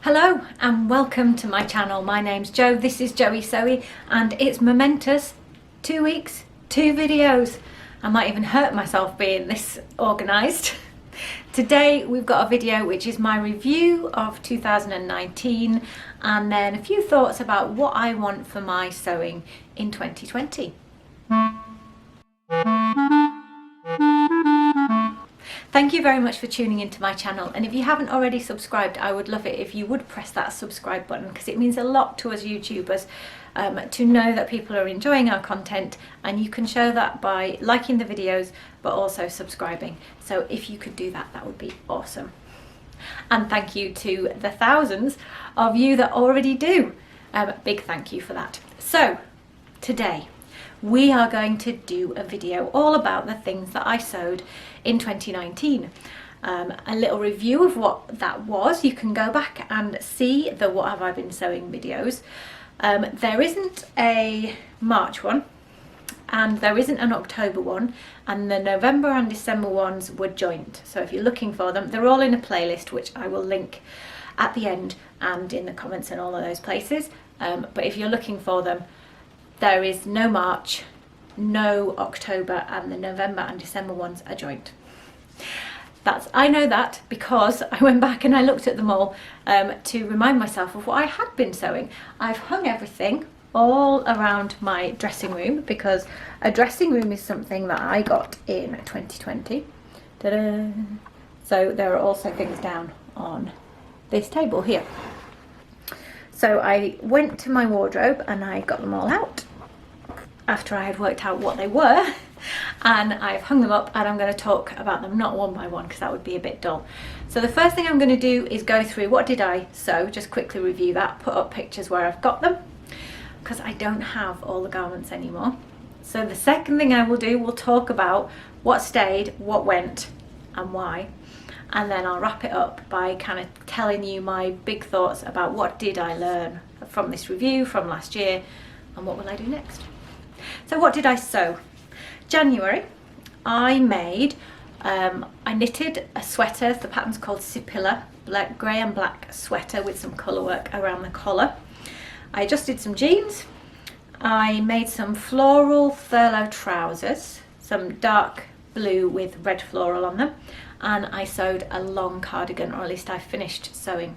Hello and welcome to my channel. My name's Jo, this is Joey Sewy, and it's momentous. 2 weeks, 2 videos. I might even hurt myself being this organised. Today we've got a video which is my review of 2019 and then a few thoughts about what I want for my sewing in 2020. Thank you very much for tuning into my channel, and if you haven't already subscribed, I would love it if you would press that subscribe button, because it means a lot to us YouTubers to know that people are enjoying our content, and you can show that by liking the videos but also subscribing. So if you could do that, that would be awesome. And thank you to the thousands of you that already do. Big thank you for that. So today we are going to do a video all about the things that I sewed in 2019. A little review of what that was. You can go back and see the What Have I Been Sewing videos. There isn't a March one and there isn't an October one, and the November and December ones were joint. So if you're looking for them, they're all in a playlist which I will link at the end and in the comments and all of those places. But if you're looking for them, there is no March, no October, and the November and December ones are joint. I know that because I went back and I looked at them all to remind myself of what I had been sewing. I've hung everything all around my dressing room because a dressing room is something that I got in 2020. Ta-da! So there are also things down on this table here. So I went to my wardrobe and I got them all out after I had worked out what they were, and I've hung them up, and I'm going to talk about them not one by one because that would be a bit dull. So the first thing I'm going to do is go through what did I sew, just quickly review that, put up pictures where I've got them because I don't have all the garments anymore. So the second thing I will do, we'll talk about what stayed, what went and why, and then I'll wrap it up by kind of telling you my big thoughts about what did I learn from this review from last year and what will I do next. So what did I sew? January, I knitted a sweater. The pattern's called Sipilla, grey and black sweater with some colour work around the collar. I adjusted some jeans. I made some floral furlough trousers, some dark blue with red floral on them, and I sewed a long cardigan, or at least I finished sewing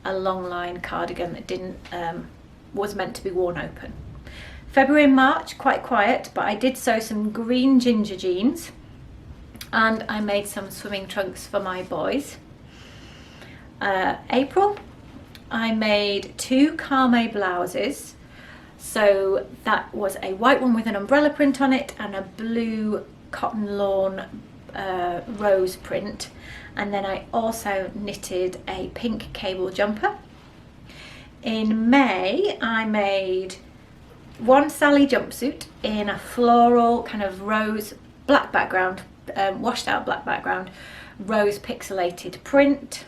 a long line cardigan that was meant to be worn open. February and March, quite quiet, but I did sew some green ginger jeans and I made some swimming trunks for my boys. April, I made 2 Carme blouses. So that was a white one with an umbrella print on it and a blue cotton lawn rose print. And then I also knitted a pink cable jumper. In May, I made 1 Sally jumpsuit in a floral kind of rose black background, washed out black background, rose pixelated print.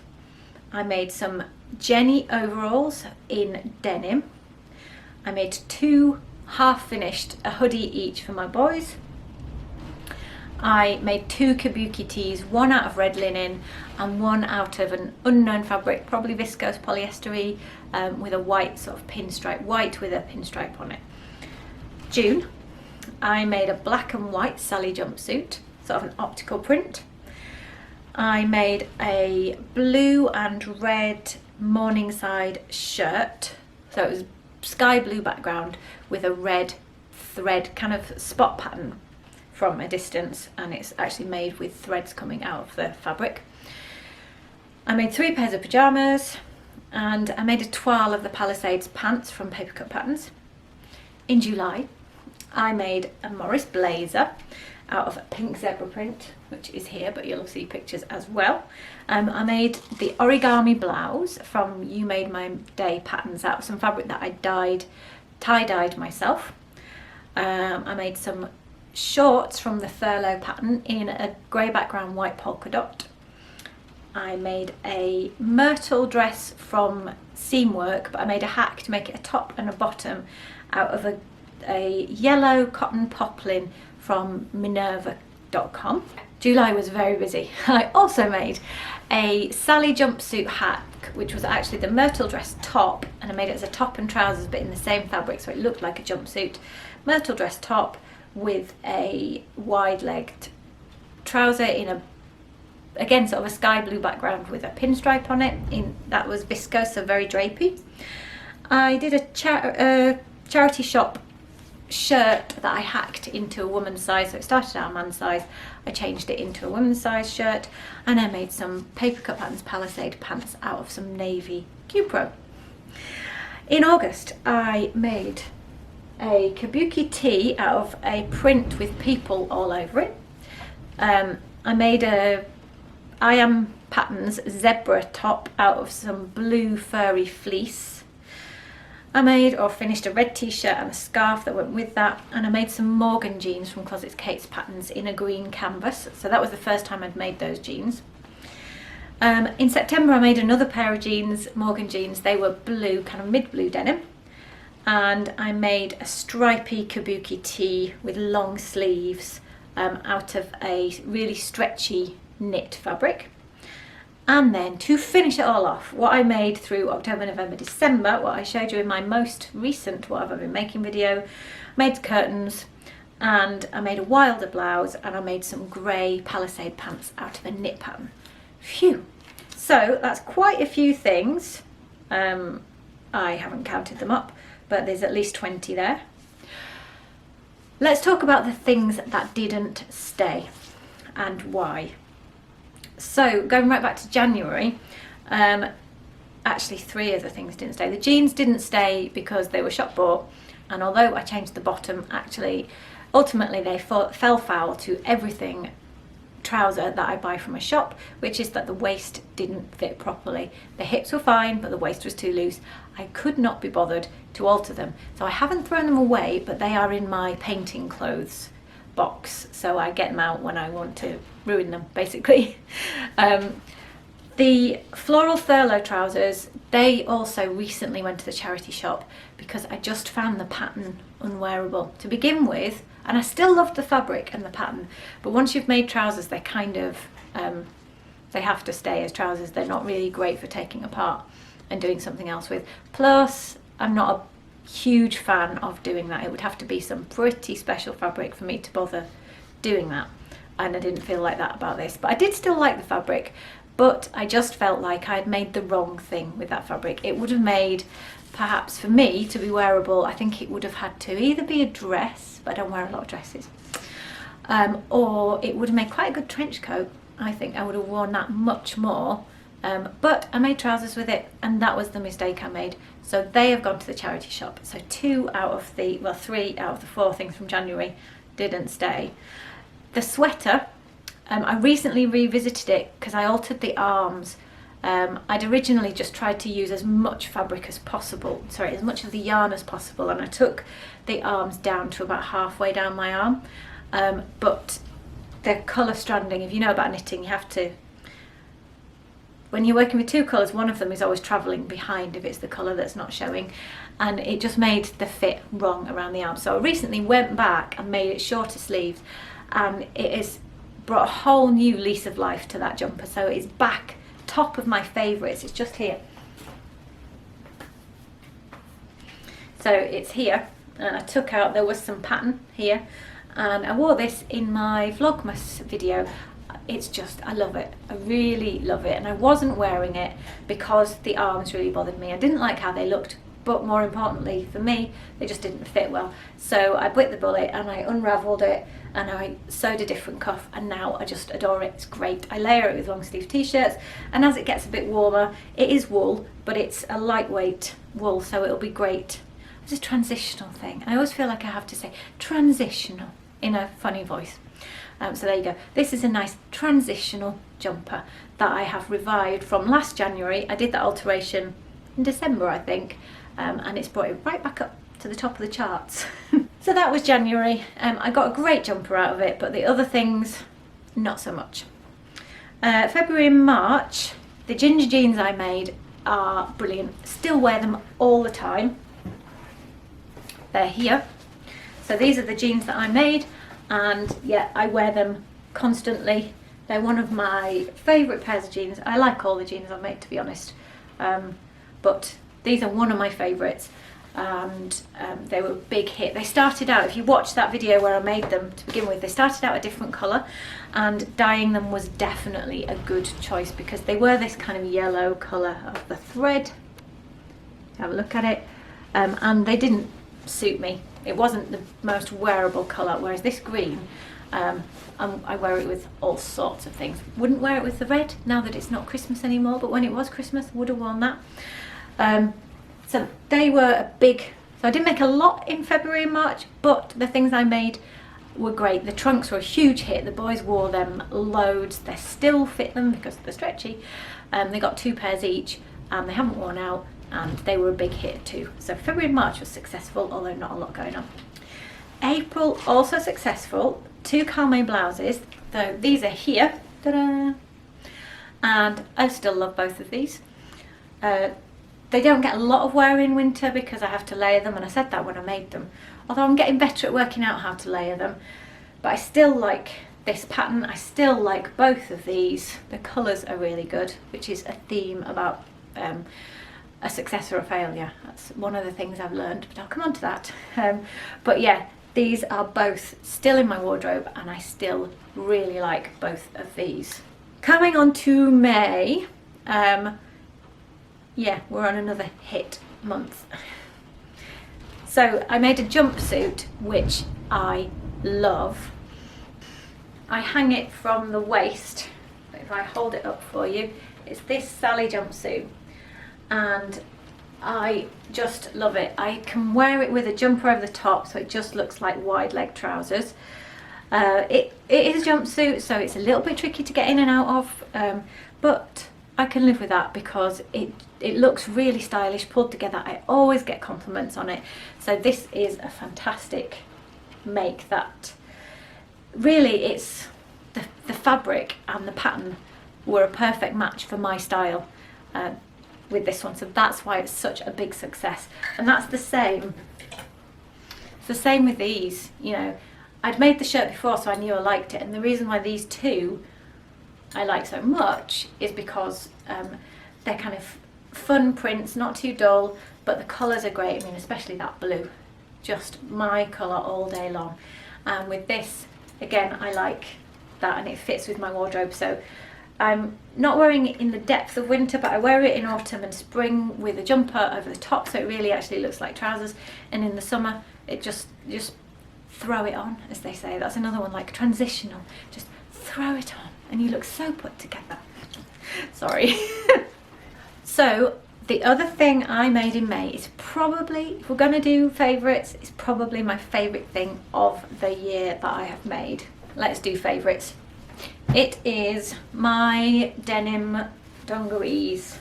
I made some Jenny overalls in denim. I made 2 half finished, a hoodie each for my boys. I made 2 kabuki tees, 1 out of red linen and 1 out of an unknown fabric, probably viscose polyester with a white sort of pinstripe, white with a pinstripe on it. June, I made a black and white Sally jumpsuit, sort of an optical print. I made a blue and red Morningside shirt, so it was sky blue background with a red thread kind of spot pattern from a distance, and it's actually made with threads coming out of the fabric. I made 3 pairs of pyjamas, and I made a toile of the Palisades pants from Paper Cut Patterns. In July, I made a Morris blazer out of a pink zebra print, which is here, but you'll see pictures as well. I made the origami blouse from You Made My Day patterns out of some fabric that I tie-dyed myself. I made some shorts from the furlough pattern in a grey background white polka dot. I made a myrtle dress from seam work, but I made a hack to make it a top and a bottom out of a yellow cotton poplin from Minerva.com. July was very busy. I also made a Sally jumpsuit hat which was actually the myrtle dress top, and I made it as a top and trousers but in the same fabric, so it looked like a jumpsuit. Myrtle dress top with a wide-legged trouser in a, again, sort of a sky blue background with a pinstripe on it. That was viscose, so very drapey. I did a charity shop shirt that I hacked into a woman's size, so it started out a man's size. I changed it into a woman's size shirt, and I made some paper cut patterns palisade pants out of some navy Q-Pro. In August I made a kabuki tee out of a print with people all over it. I made a I Am Patterns zebra top out of some blue furry fleece. I made or finished a red t-shirt and a scarf that went with that, and I made some Morgan jeans from Closets Kate's Patterns in a green canvas, so that was the first time I'd made those jeans. In September I made another pair of jeans, Morgan jeans. They were blue, kind of mid-blue denim, and I made a stripy kabuki tee with long sleeves out of a really stretchy knit fabric. And then to finish it all off, what I made through October, November, December, what I showed you in my most recent What Have I Been Making video, made curtains, and I made a wilder blouse, and I made some grey palisade pants out of a knit pattern. Phew! So that's quite a few things. I haven't counted them up, but there's at least 20 there. Let's talk about the things that didn't stay and why. So going right back to January, actually 3 of the things didn't stay. The jeans didn't stay because they were shop bought, and although I changed the bottom, actually ultimately they fell foul to everything trouser that I buy from a shop, which is that the waist didn't fit properly. The hips were fine, but the waist was too loose. I could not be bothered to alter them, so I haven't thrown them away, but they are in my painting clothes box, so I get them out when I want to ruin them, basically. The floral furlough trousers, they also recently went to the charity shop because I just found the pattern unwearable to begin with, and I still loved the fabric and the pattern, but once you've made trousers, they kind of they have to stay as trousers. They're not really great for taking apart and doing something else with. Plus, I'm not a huge fan of doing that. It would have to be some pretty special fabric for me to bother doing that, and I didn't feel like that about this. But I did still like the fabric, but I just felt like I'd made the wrong thing with that fabric. It would have made, perhaps for me to be wearable, I think it would have had to either be a dress, but I don't wear a lot of dresses, or it would have made quite a good trench coat. I think I would have worn that much more. But I made trousers with it, and that was the mistake I made. So they have gone to the charity shop. So 3 out of the 4 things from January didn't stay. The sweater, I recently revisited it because I altered the arms. I'd originally just tried to use as much fabric as possible, as much of the yarn as possible, and I took the arms down to about halfway down my arm. But the colour stranding, if you know about knitting, you have to, when you're working with 2 colours, one of them is always travelling behind if it's the colour that's not showing, and it just made the fit wrong around the arm. So I recently went back and made it shorter sleeves, and it has brought a whole new lease of life to that jumper. So it's back, top of my favourites. It's just here. So it's here, and I took out, there was some pattern here, and I wore this in my Vlogmas video. It's just, I love it. I really love it. And I wasn't wearing it because the arms really bothered me. I didn't like how they looked, but more importantly for me, they just didn't fit well. So I bit the bullet and I unravelled it, and I sewed a different cuff, and now I just adore it. It's great. I layer it with long sleeve t-shirts, and as it gets a bit warmer, it is wool, but it's a lightweight wool, so it'll be great. It's a transitional thing. I always feel like I have to say transitional in a funny voice. So there you go. This is a nice transitional jumper that I have revived from last January. I did that alteration in December, I think, and it's brought it right back up to the top of the charts. So that was January. I got a great jumper out of it, but the other things, not so much. February and March, the ginger jeans I made are brilliant. Still wear them all the time. They're here. So these are the jeans that I made, and yeah, I wear them constantly. They're one of my favourite pairs of jeans. I like all the jeans I've made, to be honest. but these are one of my favourites, and they were a big hit. They started out, if you watch that video where I made them to begin with, they started out a different colour, and dyeing them was definitely a good choice because they were this kind of yellow colour of the thread. Have a look at it, and they didn't suit me. It wasn't the most wearable colour, whereas this green, I wear it with all sorts of things. Wouldn't wear it with the red now that it's not Christmas anymore, but when it was Christmas, would have worn that. So they were a big, so I didn't make a lot in February and March, but the things I made were great. The trunks were a huge hit. The boys wore them loads. They still fit them because they're stretchy. They got 2 pairs each, and they haven't worn out, and they were a big hit too. So February and March was successful, although not a lot going on. April also successful. 2 Calme blouses. So these are here. Ta-da! And I still love both of these. They don't get a lot of wear in winter because I have to layer them, and I said that when I made them. Although I'm getting better at working out how to layer them. But I still like this pattern. I still like both of these. The colours are really good, which is a theme about a success or a failure. That's one of the things I've learned, but I'll come on to that. But yeah, these are both still in my wardrobe, and I still really like both of these. Coming on to May, yeah, we're on another hit month. So I made a jumpsuit, which I love. I hang it from the waist. If I hold it up for you, it's this Sally jumpsuit, and I just love it. I can wear it with a jumper over the top, so it just looks like wide leg trousers. It is a jumpsuit, so it's a little bit tricky to get in and out of, but I can live with that because it looks really stylish pulled together. I always get compliments on it, so this is a fantastic make. That really, it's the fabric and the pattern were a perfect match for my style with this one, so that's why it's such a big success. And that's the same. It's the same with these. You know, I'd made the shirt before, so I knew I liked it, and the reason why these two I like so much is because they're kind of fun prints, not too dull, but the colours are great. I mean, especially that blue, just my colour all day long. And with this, again, I like that, and it fits with my wardrobe. So I'm not wearing it in the depth of winter, but I wear it in autumn and spring with a jumper over the top, so it really actually looks like trousers. And in the summer, it just throw it on, as they say. That's another one, like transitional. Just throw it on, and you look so put together. Sorry. So the other thing I made in May is probably, if we're going to do favourites, it's probably my favourite thing of the year that I have made. Let's do favourites. It is my denim dungarees.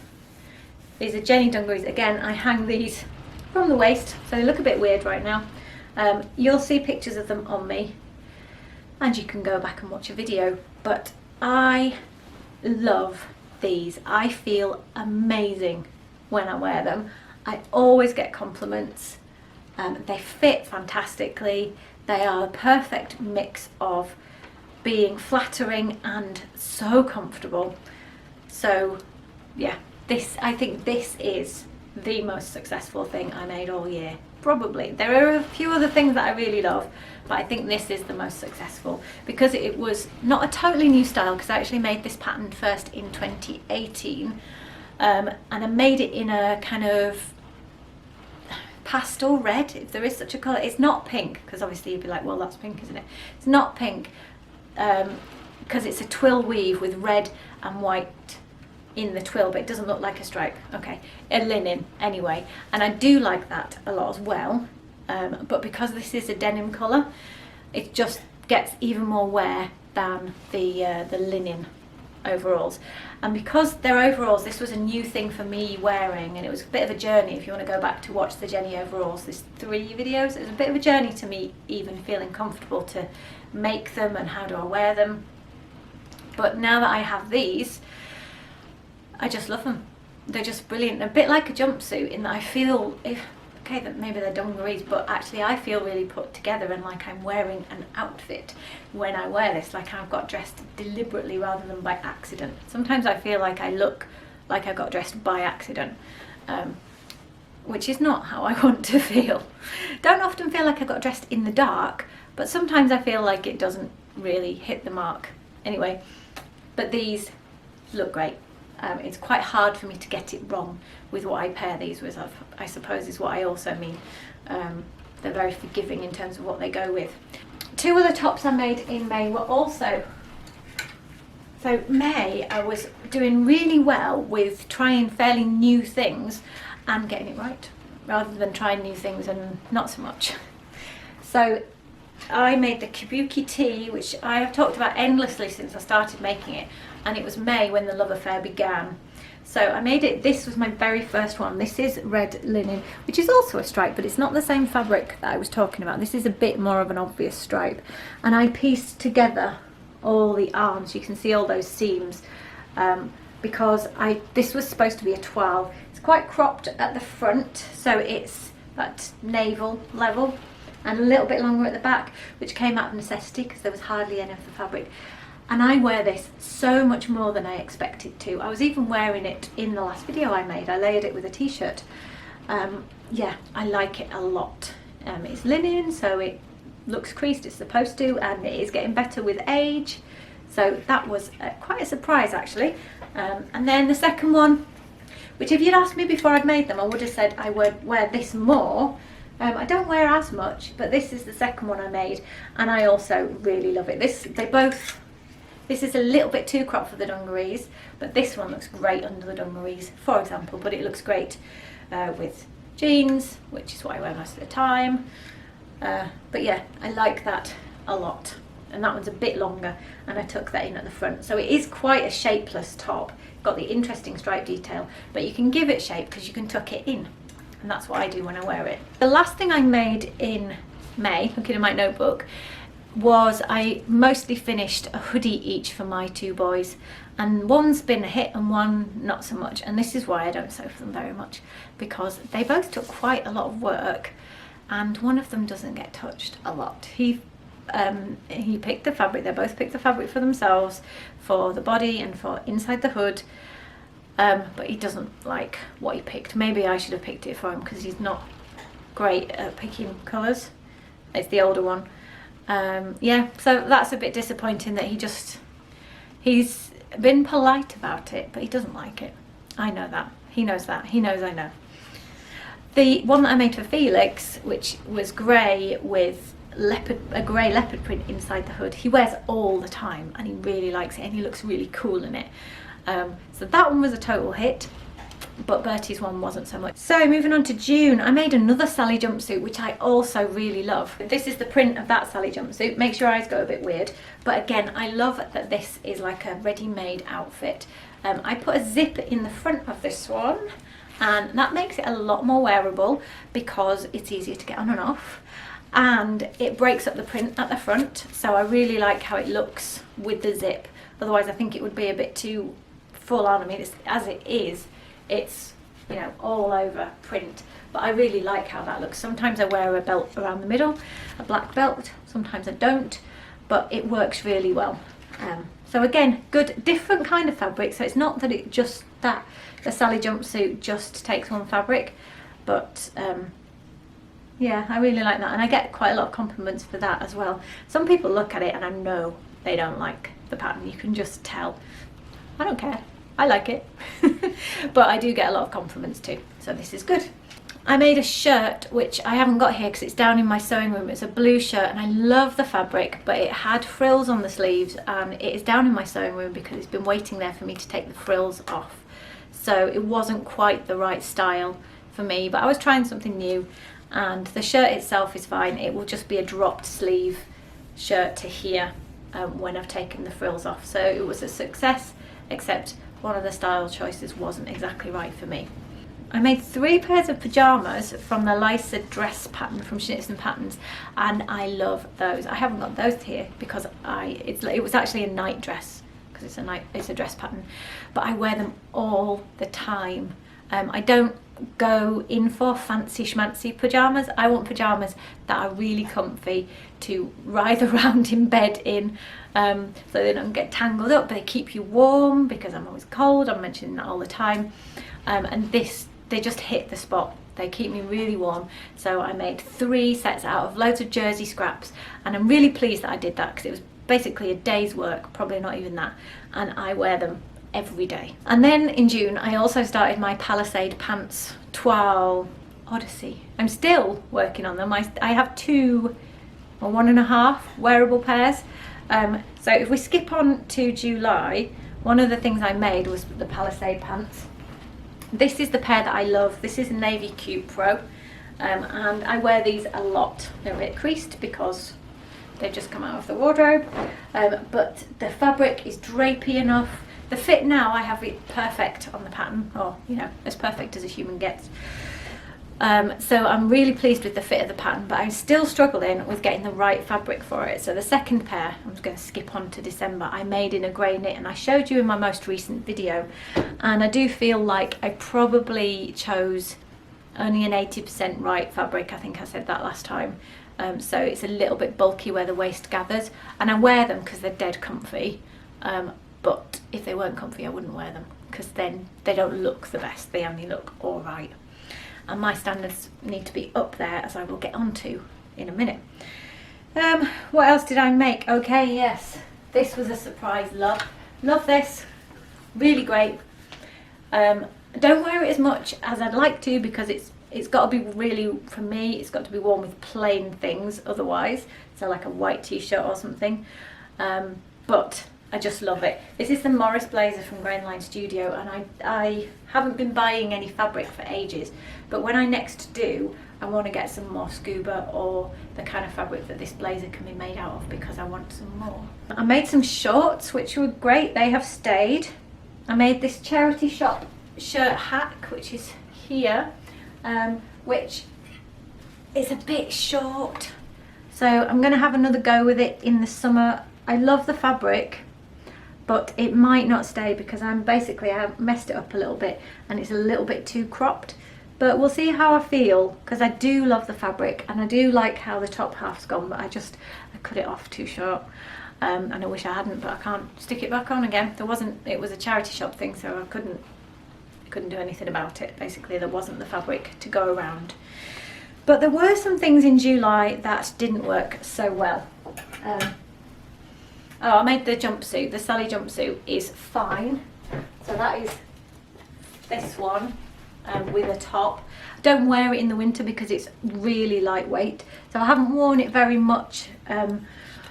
These are Jenny dungarees. Again, I hang these from the waist, so they look a bit weird right now. You'll see pictures of them on me, and you can go back and watch a video, but I love these. I feel amazing when I wear them. I always get compliments. They fit fantastically. They are the perfect mix of being flattering and so comfortable. So yeah, I think this is the most successful thing I made all year. Probably. There are a few other things that I really love, but I think this is the most successful because it was not a totally new style, because I actually made this pattern first in 2018, and I made it in a kind of pastel red, if there is such a colour. It's not pink, because obviously you'd be like, well, that's pink, isn't it? It's not pink, because it's a twill weave with red and white in the twill, but it doesn't look like a stripe. Okay, a linen anyway, and I do like that a lot as well, but because this is a denim colour, it just gets even more wear than the linen overalls. And because they're overalls, this was a new thing for me wearing, and it was a bit of a journey. If you want to go back to watch the Jenny overalls, there's 3 videos. It was a bit of a journey to me even feeling comfortable to make them and how do I wear them. But now that I have these, I just love them. They're just brilliant. A bit like a jumpsuit in that I feel, okay, that maybe they're dungarees, but actually I feel really put together and like I'm wearing an outfit when I wear this, like I've got dressed deliberately rather than by accident. Sometimes I feel like I look like I got dressed by accident, which is not how I want to feel. Don't often feel like I got dressed in the dark, but sometimes I feel like it doesn't really hit the mark. Anyway, but these look great. It's quite hard for me to get it wrong with what I pair these with, I suppose is what I also mean. They're very forgiving in terms of what they go with. Two other tops I made in May were also, so May I was doing really well with trying fairly new things and getting it right, rather than trying new things and not so much. So I made the kabuki tee, which I have talked about endlessly since I started making it, and it was May when the love affair began. So I made it, this was my very first one. This is red linen, which is also a stripe, but it's not the same fabric that I was talking about. This is a bit more of an obvious stripe. And I pieced together all the arms. You can see all those seams, because this was supposed to be a toile. It's quite cropped at the front, so it's at navel level, and a little bit longer at the back, which came out of necessity because there was hardly any of the fabric. And I wear this so much more than I expected to. I was even wearing it in the last video I made. I layered it with a t-shirt. Yeah, I like it a lot. It's linen, so it looks creased, it's supposed to, and it is getting better with age. So that was quite a surprise actually. And then the second one, which if you'd asked me before I'd made them, I would have said I would wear this more. I don't wear as much, but this is the second one I made, and I also really love it. This is a little bit too cropped for the dungarees, but this one looks great under the dungarees, for example, but it looks great with jeans, which is what I wear most of the time. But yeah, I like that a lot. And that one's a bit longer, and I tuck that in at the front. So it is quite a shapeless top. Got the interesting stripe detail, but you can give it shape because you can tuck it in. And that's what I do when I wear it. The last thing I made in May, looking at my notebook, was I mostly finished a hoodie each for my two boys, and one's been a hit and one not so much, and this is why I don't sew for them very much, because they both took quite a lot of work, and one of them doesn't get touched a lot. He picked the fabric, they both picked the fabric for themselves, for the body and for inside the hood, but he doesn't like what he picked. Maybe I should have picked it for him because he's not great at picking colours. It's the older one. Yeah, so that's a bit disappointing that he's been polite about it, but he doesn't like it. I know that. He knows that. He knows I know. The one that I made for Felix, which was grey with a grey leopard print inside the hood, he wears all the time and he really likes it and he looks really cool in it. So that one was a total hit, but Bertie's one wasn't so much. So moving on to June, I made another Sally jumpsuit, which I also really love. This is the print of that Sally jumpsuit. Makes your eyes go a bit weird, but again, I love that this is like a ready-made outfit. I put a zip in the front of this one, and that makes it a lot more wearable because it's easier to get on and off, and it breaks up the print at the front, so I really like how it looks with the zip. Otherwise I think it would be a bit too full on. I mean, as it is, it's, you know, all over print, but I really like how that looks. Sometimes I wear a belt around the middle, a black belt, sometimes I don't, but it works really well. So again, good, different kind of fabric, so it's not that the Sally jumpsuit just takes one fabric, but yeah, I really like that, and I get quite a lot of compliments for that as well. Some people look at it and I know they don't like the pattern, you can just tell. I don't care, I like it. But I do get a lot of compliments too, so this is good. I made a shirt, which I haven't got here because it's down in my sewing room. It's a blue shirt and I love the fabric, but it had frills on the sleeves, and it is down in my sewing room because it's been waiting there for me to take the frills off. So it wasn't quite the right style for me, but I was trying something new, and the shirt itself is fine. It will just be a dropped sleeve shirt to here when I've taken the frills off. So it was a success, except one of the style choices wasn't exactly right for me. I made 3 pairs of pyjamas from the Lysa dress pattern from Schnitz and Patterns, and I love those. I haven't got those here because it was actually a night dress because it's a dress pattern, but I wear them all the time. I don't go in for fancy schmancy pyjamas. I want pyjamas that are really comfy to writhe around in bed in, so they don't get tangled up, but they keep you warm because I'm always cold. I'm mentioning that all the time. And they just hit the spot. They keep me really warm. So I made 3 sets out of loads of jersey scraps, and I'm really pleased that I did that because it was basically a day's work, probably not even that, and I wear them every day. And then in June I also started my Palisade pants toile odyssey. I'm still working on them. I have 2 or 1.5 wearable pairs. So if we skip on to July, one of the things I made was the Palisade pants. This is the pair that I love. This is a Navy Cupro, and I wear these a lot. They're a bit creased because they've just come out of the wardrobe, but the fabric is drapey enough. The fit now, I have it perfect on the pattern, or you know, as perfect as a human gets. So I'm really pleased with the fit of the pattern, but I'm still struggling with getting the right fabric for it. So the second pair, I'm just going to skip on to December, I made in a grey knit, and I showed you in my most recent video, and I do feel like I probably chose only an 80% right fabric. I think I said that last time. So it's a little bit bulky where the waist gathers, and I wear them because they're dead comfy, but if they weren't comfy I wouldn't wear them because then they don't look the best, they only look alright. And my standards need to be up there, as I will get onto in a minute. What else did I make? Okay, yes, this was a surprise. Love this, really great. Don't wear it as much as I'd like to because it's got to be really, for me, it's got to be worn with plain things otherwise, so like a white t-shirt or something, but I just love it. This is the Morris blazer from Grainline Studio, and I haven't been buying any fabric for ages, but when I next do, I want to get some more scuba or the kind of fabric that this blazer can be made out of because I want some more. I made some shorts which were great, they have stayed. I made this charity shop shirt hack, which is here, which is a bit short, so I'm going to have another go with it in the summer. I love the fabric, but it might not stay because I messed it up a little bit and it's a little bit too cropped, but we'll see how I feel because I do love the fabric and I do like how the top half's gone, but I cut it off too short, and I wish I hadn't, but I can't stick it back on again. It was a charity shop thing, so I couldn't do anything about it. Basically there wasn't the fabric to go around, but there were some things in July that didn't work so well. I made the jumpsuit. The Sally jumpsuit is fine, so that is this one with a top. I don't wear it in the winter because it's really lightweight, so I haven't worn it very much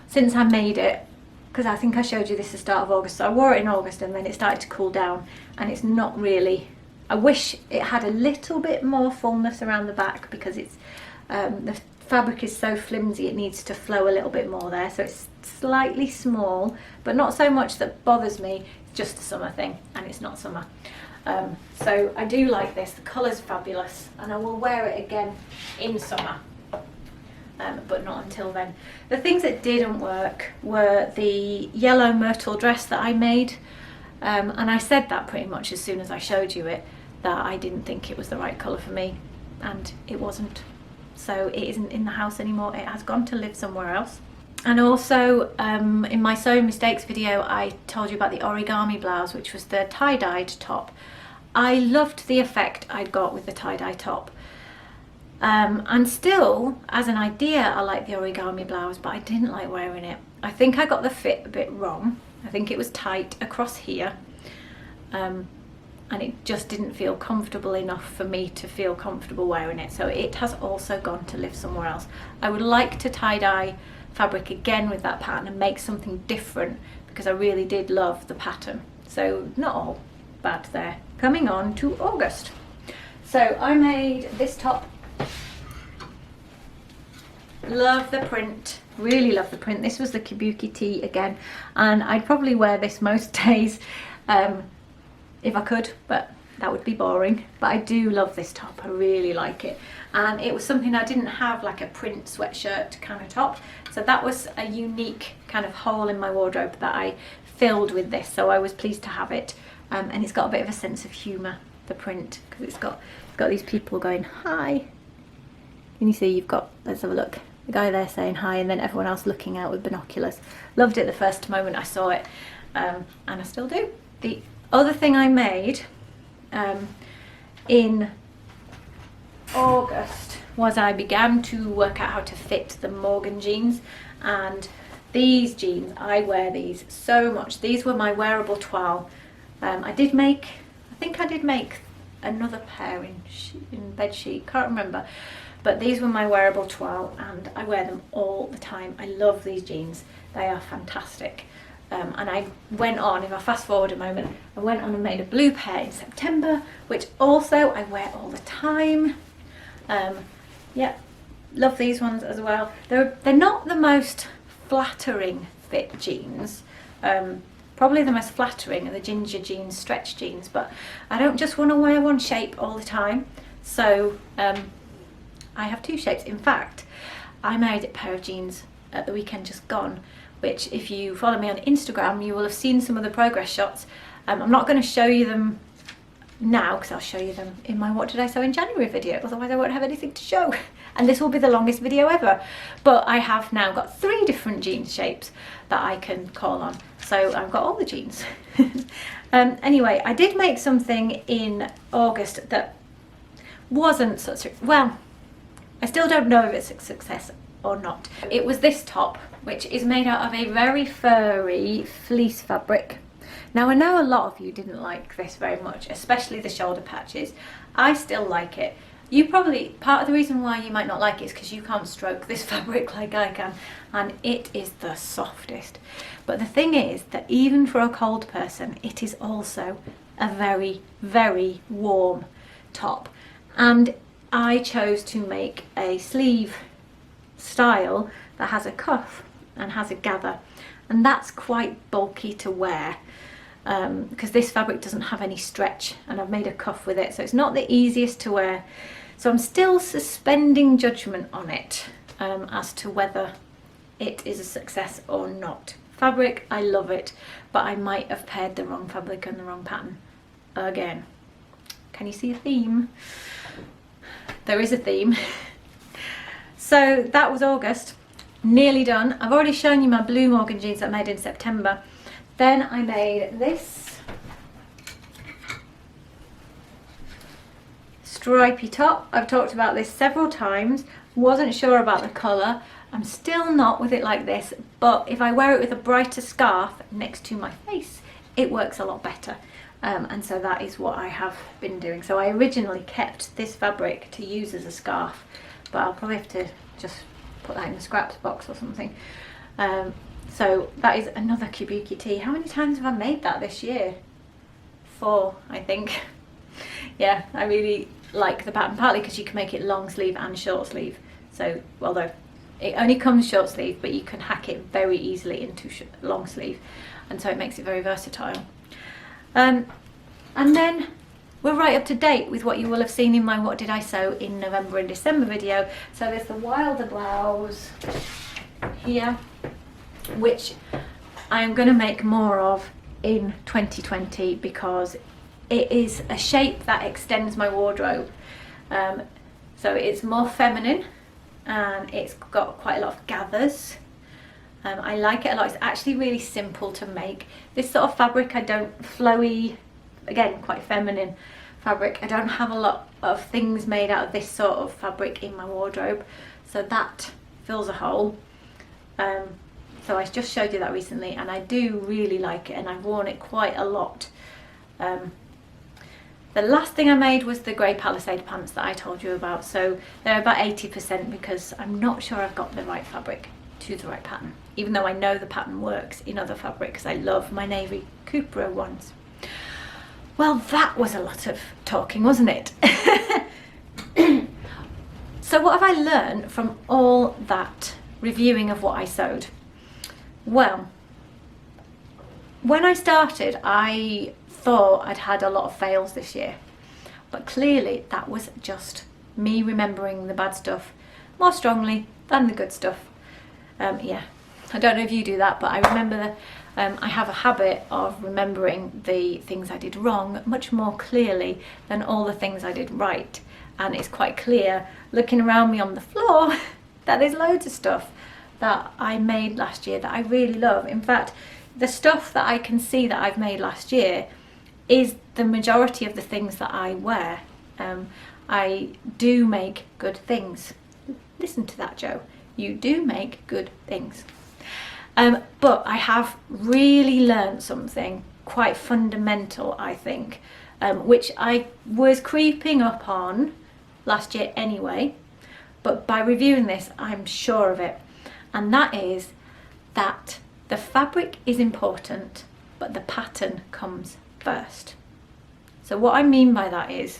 since I made it, because I think I showed you this at the start of August. So I wore it in August and then it started to cool down, and it's not really, I wish it had a little bit more fullness around the back because it's the fabric is so flimsy, it needs to flow a little bit more there, so it's slightly small, but not so much that bothers me. It's just a summer thing and it's not summer. So I do like this, the colour's fabulous, and I will wear it again in summer, but not until then. The things that didn't work were the yellow myrtle dress that I made, and I said that pretty much as soon as I showed you it, that I didn't think it was the right colour for me, and it wasn't. So it isn't in the house anymore, it has gone to live somewhere else. And also in my sewing mistakes video I told you about the origami blouse, which was the tie-dyed top. I loved the effect I'd got with the tie-dye top, and still as an idea I like the origami blouse, but I didn't like wearing it. I think I got the fit a bit wrong. I think it was tight across here, and it just didn't feel comfortable enough for me to feel comfortable wearing it, so it has also gone to live somewhere else. I would like to tie-dye fabric again with that pattern and make something different because I really did love the pattern, so not all bad there. Coming on to August, so I made this top. Love the print, really love the print. This was the kabuki tee again, and I'd probably wear this most days if I could, but that would be boring. But I do love this top, I really like it, and it was something I didn't have, like a print sweatshirt kind of top, so that was a unique kind of hole in my wardrobe that I filled with this, so I was pleased to have it, and it's got a bit of a sense of humour the print, because it's got these people going hi. Can you see you've got, let's have a look, the guy there saying hi and then everyone else looking out with binoculars. Loved it the first moment I saw it, and I still do. The other thing I made in August was I began to work out how to fit the Morgan jeans, and these jeans, I wear these so much. These were my wearable toile. I think I did make another pair in bed sheet, can't remember, but these were my wearable toile and I wear them all the time. I love these jeans, they are fantastic. And I went on, if I fast forward a moment, I went on and made a blue pair in September, which also I wear all the time. Yeah, love these ones as well. They're not the most flattering fit jeans. Probably the most flattering are the ginger jeans, stretch jeans, but I don't just want to wear one shape all the time. So I have two shapes. In fact, I made a pair of jeans at the weekend just gone, which if you follow me on Instagram, you will have seen some of the progress shots. I'm not going to show you them now because I'll show you them in my What Did I Sew in January video, otherwise I won't have anything to show. And this will be the longest video ever. But I have now got 3 different jean shapes that I can call on. So I've got all the jeans. Anyway, I did make something in August that wasn't such a, well, I still don't know if it's a success or not. It was this top, which is made out of a very furry fleece fabric. Now I know a lot of you didn't like this very much, especially the shoulder patches. I still like it. You probably, part of the reason why you might not like it is because you can't stroke this fabric like I can, and it is the softest. But the thing is that even for a cold person, it is also a very, very warm top. And I chose to make a sleeve style that has a cuff and has a gather, and that's quite bulky to wear. Because this fabric doesn't have any stretch and I've made a cuff with it, so it's not the easiest to wear. So I'm still suspending judgment on it as to whether it is a success or not. Fabric, I love it, but I might have paired the wrong fabric and the wrong pattern again. Can you see a theme? There is a theme. So that was August, nearly done. I've already shown you my blue Morgan jeans that I made in September. Then I made this stripy top. I've talked about this several times, wasn't sure about the colour. I'm still not with it like this, but if I wear it with a brighter scarf next to my face, it works a lot better. And so that is what I have been doing. So I originally kept this fabric to use as a scarf, but I'll probably have to just put that in the scraps box or something. So that is another kabuki tee. How many times have I made that this year? 4, I think. Yeah, I really like the pattern, partly because you can make it long sleeve and short sleeve. So, although it only comes short sleeve, but you can hack it very easily into long sleeve, and so it makes it very versatile. And then we're right up to date with what you will have seen in my What Did I Sew in November and December video. So there's the Wilder blouse here, which I'm going to make more of in 2020 because it is a shape that extends my wardrobe. So it's more feminine and it's got quite a lot of gathers. I like it a lot. It's actually really simple to make. This sort of fabric, I don't, flowy, again quite feminine fabric. I don't have a lot of things made out of this sort of fabric in my wardrobe, so that fills a hole. So I just showed you that recently and I do really like it, and I've worn it quite a lot. The last thing I made was the grey palisade pants that I told you about. So they're about 80% because I'm not sure I've got the right fabric to the right pattern, even though I know the pattern works in other fabrics. I love my navy Cupra ones. Well, that was a lot of talking, wasn't it? So what have I learned from all that reviewing of what I sewed? Well, when I started, I thought I'd had a lot of fails this year, but clearly that was just me remembering the bad stuff more strongly than the good stuff. Yeah, I don't know if you do that, but I remember I have a habit of remembering the things I did wrong much more clearly than all the things I did right. And it's quite clear looking around me on the floor that there's loads of stuff that I made last year that I really love. In fact, the stuff that I can see that I've made last year is the majority of the things that I wear. I do make good things. Listen to that, Joe. You do make good things. But I have really learned something quite fundamental, I think, which I was creeping up on last year anyway, but by reviewing this, I'm sure of it. And that is that the fabric is important, but the pattern comes first. So what I mean by that is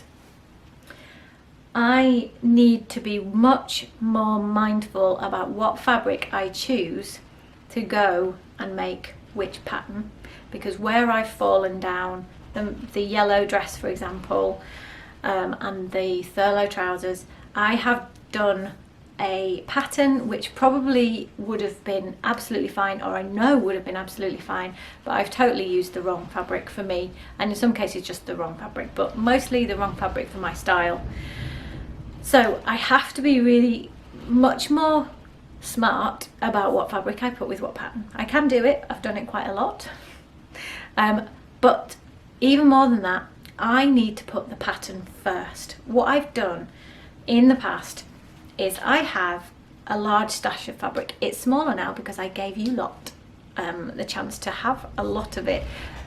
I need to be much more mindful about what fabric I choose to go and make which pattern, because where I've fallen down, the yellow dress for example, and the thurlow trousers, I have done a pattern which probably would have been absolutely fine, or I know would have been absolutely fine, but I've totally used the wrong fabric for me, and in some cases just the wrong fabric, but mostly the wrong fabric for my style. So I have to be really much more smart about what fabric I put with what pattern. I can do it, I've done it quite a lot, but even more than that, I need to put the pattern first. What I've done in the past is I have a large stash of fabric. It's smaller now because I gave you lot the chance to have a lot of it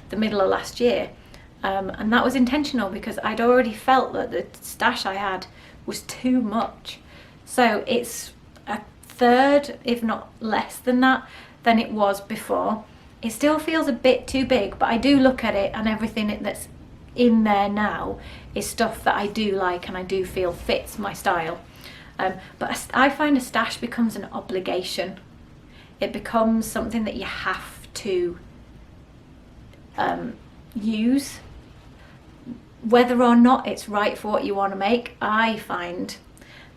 the middle of last year, and that was intentional because I'd already felt that the stash I had was too much. So it's a third, if not less than that, than it was before. It still feels a bit too big, but I do look at it and everything that's in there now is stuff that I do like and I do feel fits my style. But I find a stash becomes an obligation. It becomes something that you have to use, whether or not it's right for what you want to make. I find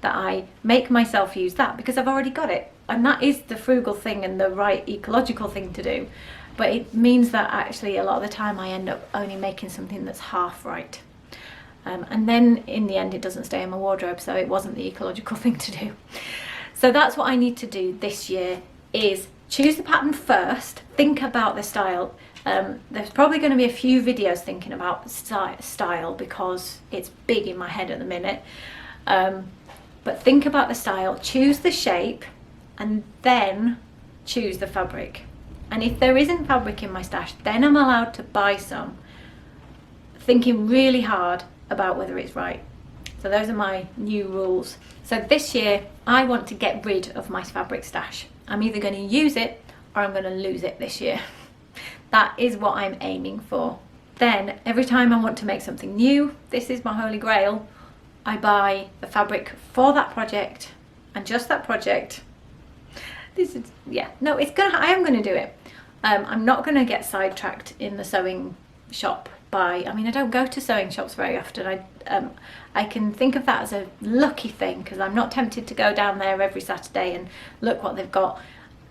that I make myself use that because I've already got it, and that is the frugal thing and the right ecological thing to do, but it means that actually a lot of the time I end up only making something that's half right, and then in the end it doesn't stay in my wardrobe, so it wasn't the ecological thing to do. So that's what I need to do this year, is choose the pattern first, think about the style. There's probably going to be a few videos thinking about style because it's big in my head at the minute, but think about the style, choose the shape, and then choose the fabric. And if there isn't fabric in my stash, then I'm allowed to buy some, thinking really hard about whether it's right. So those are my new rules. So this year I want to get rid of my fabric stash. I'm either going to use it or I'm going to lose it this year. That is what I'm aiming for. Then every time I want to make something new, this is my holy grail, I buy the fabric for that project and just that project. This is, yeah, no, I am gonna do it. I'm not gonna get sidetracked in the sewing shop by, I mean, I don't go to sewing shops very often. I can think of that as a lucky thing because I'm not tempted to go down there every Saturday and look what they've got.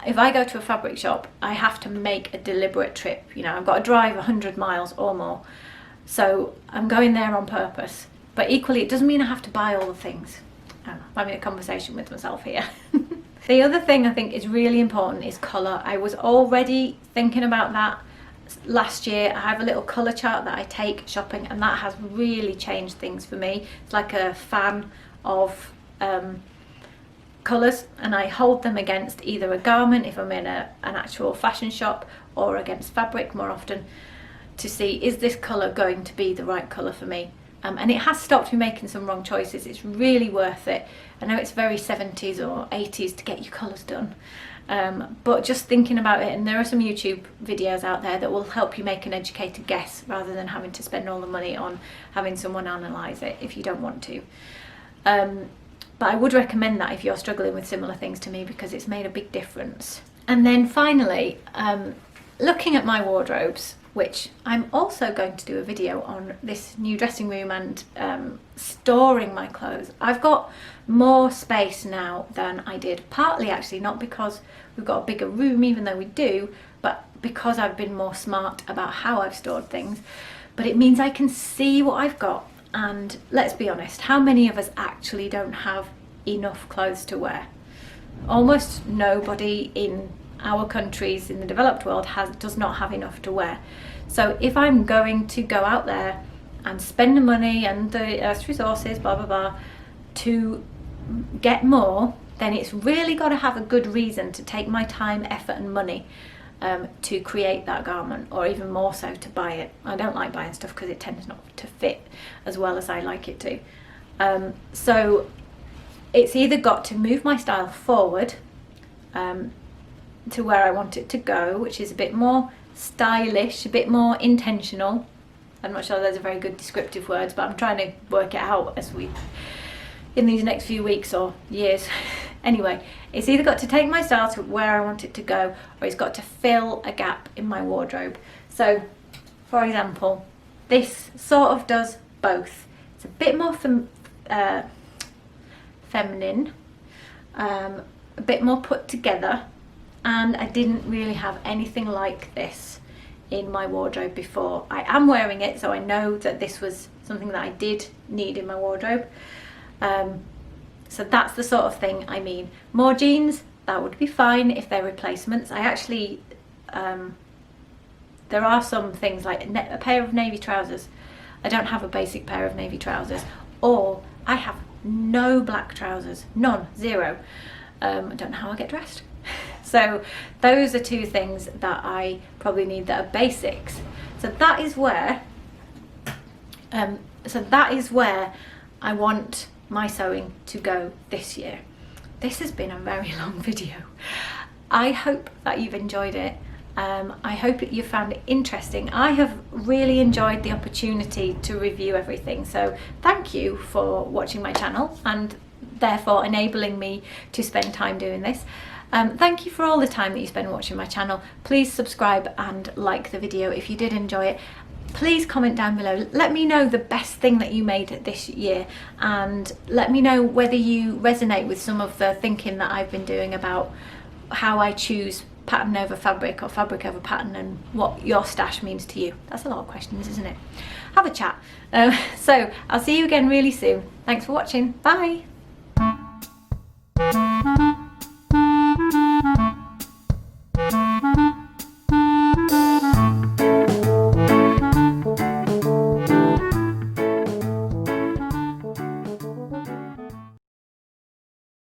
If I go to a fabric shop, I have to make a deliberate trip. You know, I've got to drive 100 miles or more. So I'm going there on purpose. But equally, it doesn't mean I have to buy all the things. I'm having a conversation with myself here. The other thing I think is really important is colour. I was already thinking about that last year. I have a little colour chart that I take shopping, and that has really changed things for me. It's like a fan of colours, and I hold them against either a garment if I'm in an actual fashion shop, or against fabric more often, to see, is this colour going to be the right colour for me? And it has stopped me making some wrong choices. It's really worth it. I know it's very 70s or 80s to get your colours done, but just thinking about it, and there are some YouTube videos out there that will help you make an educated guess rather than having to spend all the money on having someone analyse it if you don't want to. But I would recommend that if you're struggling with similar things to me, because it's made a big difference. And then finally, looking at my wardrobes, which I'm also going to do a video on this new dressing room and storing my clothes. I've got more space now than I did, partly actually not because we've got a bigger room, even though we do, but because I've been more smart about how I've stored things, but it means I can see what I've got. And let's be honest, how many of us actually don't have enough clothes to wear? Almost nobody in our countries in the developed world does not have enough to wear. So if I'm going to go out there and spend the money and the earth's resources, blah blah blah, to get more, then it's really got to have a good reason to take my time, effort and money to create that garment, or even more so to buy it. I don't like buying stuff because it tends not to fit as well as I like it to. So it's either got to move my style forward to where I want it to go, which is a bit more stylish, a bit more intentional. I'm not sure those are very good descriptive words, but I'm trying to work it out as in these next few weeks or years. Anyway, it's either got to take my style to where I want it to go, or it's got to fill a gap in my wardrobe. So, for example, this sort of does both. It's a bit more feminine, a bit more put together, and I didn't really have anything like this in my wardrobe before. I am wearing it, so I know that this was something that I did need in my wardrobe. So that's the sort of thing I mean. More jeans, that would be fine if they're replacements. I actually, there are some things like a pair of navy trousers. I don't have a basic pair of navy trousers, or I have no black trousers, none, zero. I don't know how I get dressed. So those are two things that I probably need that are basics. So that is where, I want my sewing to go this year. This has been a very long video. I hope that you've enjoyed it. I hope that you found it interesting. I have really enjoyed the opportunity to review everything, so thank you for watching my channel and therefore enabling me to spend time doing this. Thank you for all the time that you spend watching my channel. Please subscribe and like the video if you did enjoy it. Please comment down below. Let me know the best thing that you made this year, and let me know whether you resonate with some of the thinking that I've been doing about how I choose pattern over fabric or fabric over pattern, and what your stash means to you. That's a lot of questions, isn't it? Have a chat. So I'll see you again really soon. Thanks for watching. Bye.